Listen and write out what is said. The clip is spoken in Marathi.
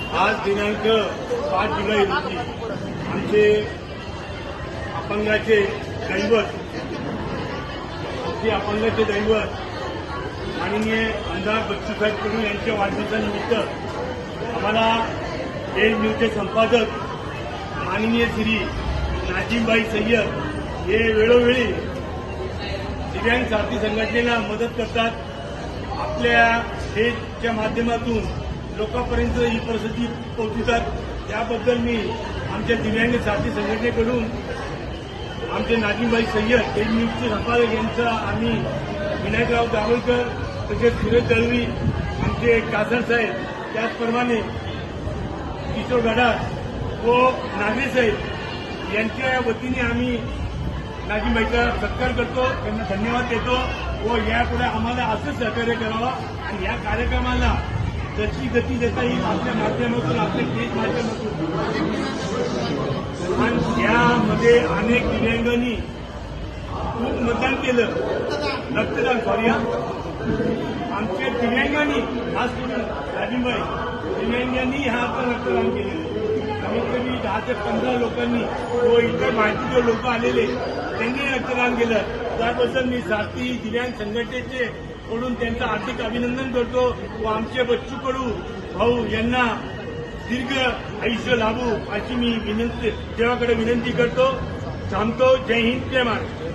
आज दिनांक 5 जुलै रोजी आमचे अपंगाचे दैवत माननीय आमदार बच्चूसाहेब कडू यांच्या वाढदिवसानिमित्त आम्हाला एल न्यूजचे संपादक माननीय श्री नाजीमभाई सय्यद हे वेळोवेळी दिव्यांग साथी संघटनेला मदत करतात. आपल्या स्टेजच्या माध्यमातून लोकांपर्यंत ही परिस्थिती पोहोचवतात. त्याबद्दल मी आमच्या दिव्यांग साथी संघटनेकडून आमचे नाजीमभाई सय्यद एल न्यूजचे संपादक यांचा आम्ही विनायकराव दाभोळकर तसेच सुरेश दळवी आमचे कासर साहेब त्याचप्रमाणे किशोर गडार व नागरे साहेब यांच्या वतीने आम्ही नाजीमभाईचा सत्कार करतो, त्यांना धन्यवाद देतो व यापुढे आम्हाला असं सहकार्य करावं आणि या कार्यक्रमाला जशी गती देता येईल आपल्या माध्यमातून आपल्या स्टेज माध्यमातून. आणि यामध्ये अनेक दिव्यांगांनी खूप मतदान केलं, रक्तदान आमच्या दिव्यांगांनी खास करून नाजीमभाई दिव्यांगांनी हा रक्तदान केलेलं. कमीत कमी 10 ते 15 लोकांनी व इतर माहितीचे लोक आलेले त्यांनी रक्तदान केलं. त्याबद्दल मी साथी दिव्यांग संघटनेचे कडून त्यांचं हार्दिक अभिनंदन करतो व आमचे बच्चू कडू भाऊ यांना दीर्घ आयुष्य लाभू अशी मी देवाकडे विनंती करतो. थांबतो. जय हिंद, जय महाराष्ट्र.